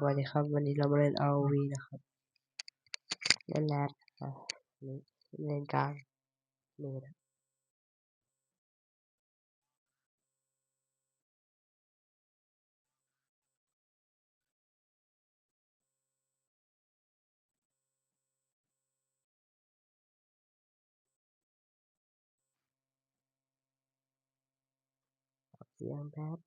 วัสดีครับวันนี้เรามาเล่น ROV นะครับเล่นแรดนี่เล่นกลางเมดเสียงแป๊บ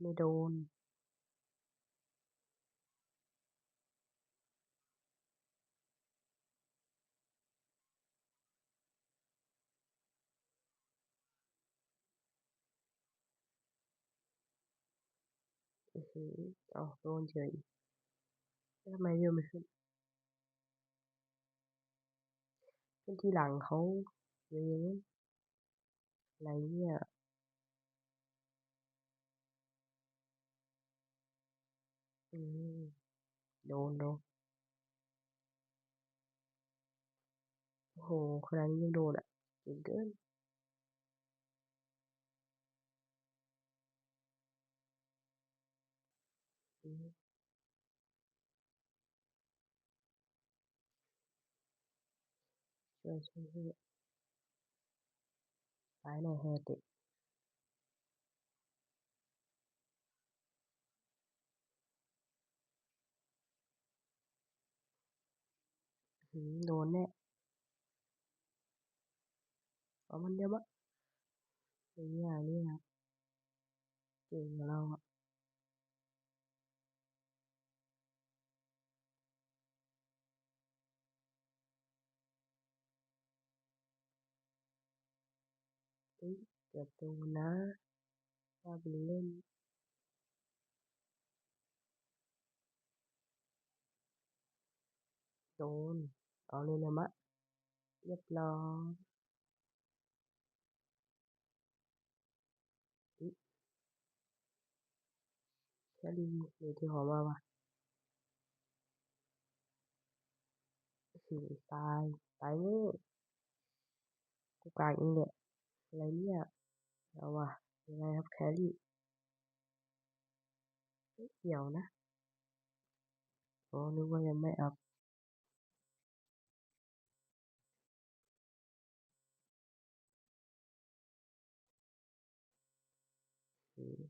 ไม่โดนอ๋อโดนเฉยทำไมเรื่องไม่ขึ้นที่หลังเขาเลยอะไรเนี่ยอืมโดนโอ้โหขนาดนี้ยังโดนอ่ะเก่งเกินอืมช่วยตายแน่แฮเตะโดนแน่เอามันเดียวมะเนี่ยเก่งกว่าเราอ่ะอุ๊ยเกือบโดนนะว่าไปเล่นโดนเอาเลยนะมะเรียบร้อยแค่ลิงหรือที่หอมาวะตายนี่กูกลางเองแหละอะไรเนี่ยเอาวะยังไงครับแครี่เกี่ยวนะโอ้นึกว่ายังไม่อัพอืม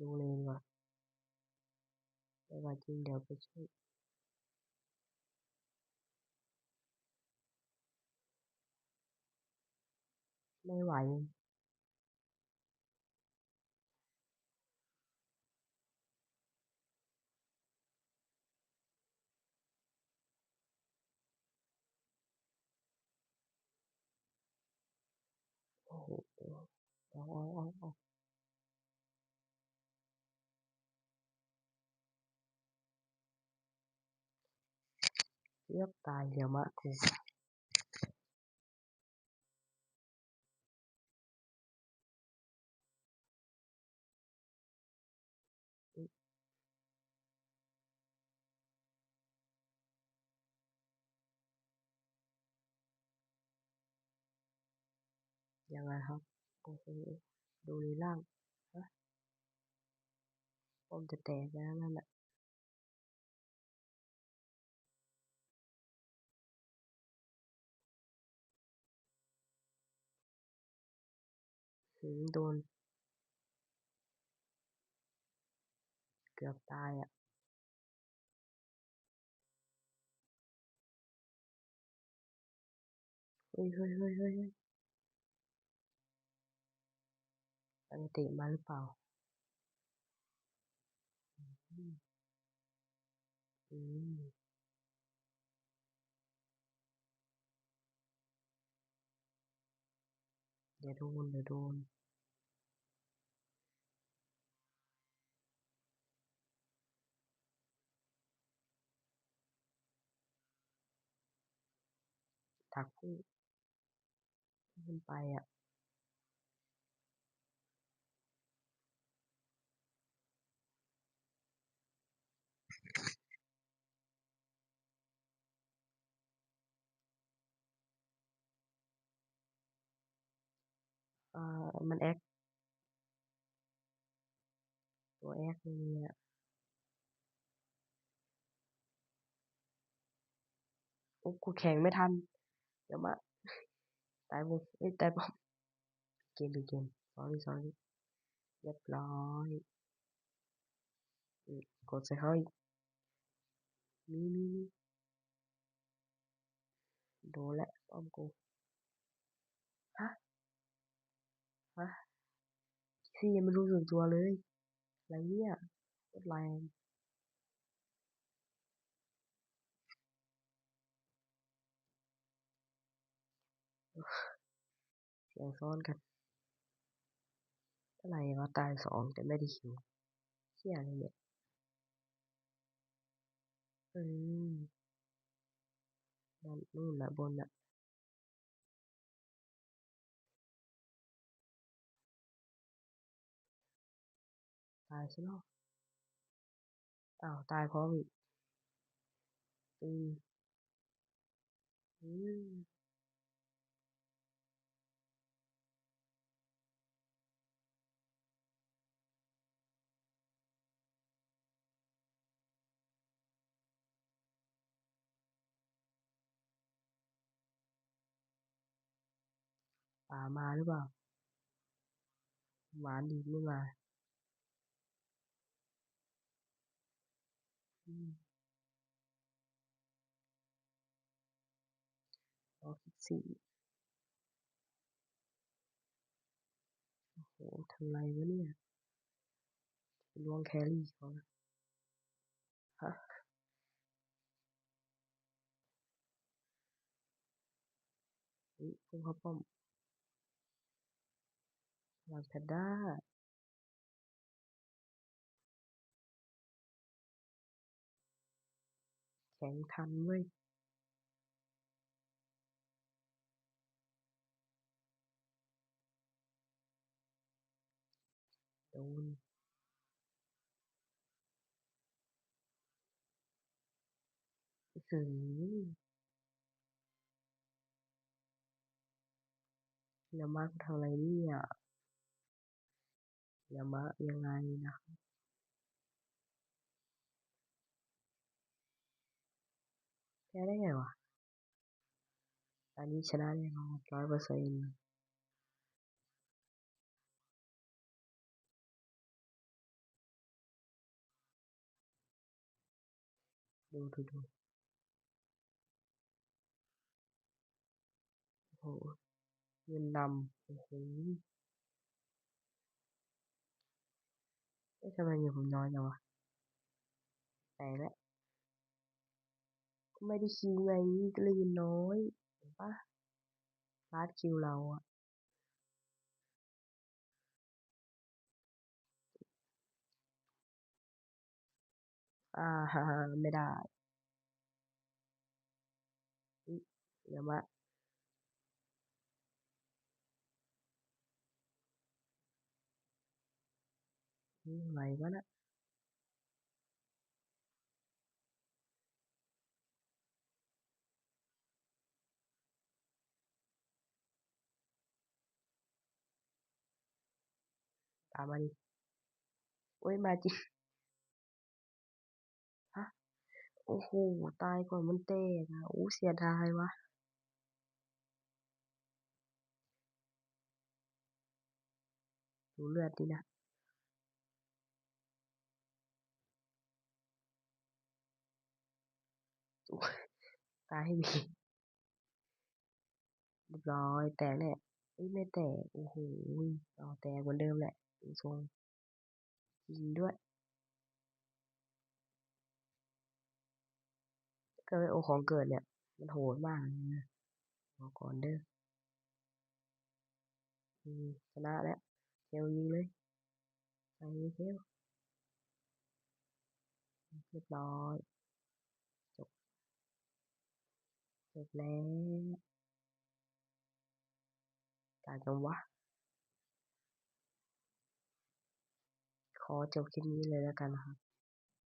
ดูเลยว่ะแต่ว่าจริงเดี๋ยวไปช่วยไม่ไหวโอ้โหเอาเรียบตายเดี๋ยวมะกูอืมยังไงครับโอ้โหดูในล่างฮะผมจะแตกแล้วนั่นแหละโดนเกือบตายอ่ะเฮ้ยอันเตะมาหรือเปล่าอืมอืมเดี๋ยวโดนถักผู้ขึ้นไปอ่ะ มันแอคตัวแอคเนี่ยโอ้กูแข่งไม่ทันเดี๋ยวมาตายวงตายบอมเกม sorry เรียบร้อยกดใส่เขาอีกมีโดนและป้อมกูฮะฮะซี่ยังไม่รู้สึกตัวเลยอะไรเนี่ยโคตรแรงเสียงซ้อนกันอะไรวะตาย2แต่ไม่ได้คิวเชี่ยอะไรเนี่ยอืมนั่นนู่นน่ะบนน่ะตายใช่ไหมอ้าวตายพร้อมอีกอืมอืมป่ามาหรือเปล่าหวานดีไม่มาอืม114โหทำไรวะเนี่ยลวงแครี่เขานะฮะพุ่งเข้าป้อมวางแพนด้าแข็งทันเว้ยโดนหือแล้วมาร์คทำอะไรเนี่ยแล้วมายังไงนะแพ้ได้ไงวะอันนี้ชนะแน่นอน100%ดูโอ้โหเงินนำโอ้โหทำไมเงินผมน้อยจังวะแต่ละก็ไม่ได้คิวไงก็เลยเงินน้อยเห็นปะลาดคิวเราอะฮ่าไม่ได้เดี๋ยวมาอะไรวะนะตามมาดิโอ้ยมาจริงฮะโอ้โหตายก่อนมันเตะนะอู้เสียดายวะดูเลือดดินะตายให้มีเรียบร้อยแตกแน่เอ้ยไม่แตกโอ้โหเอาแตกเหมือนเดิมแหละดูทรงจริงด้วยก็ไอโอของเกิดเนี่ยมันโหดมากเลยนะบอกก่อนเด้อชนะแล้วเทลยิงเลยไปเทลเรียบร้อยจบแล้วการจังวะขอจบคลิปนี้เลยแล้วกันนะครับ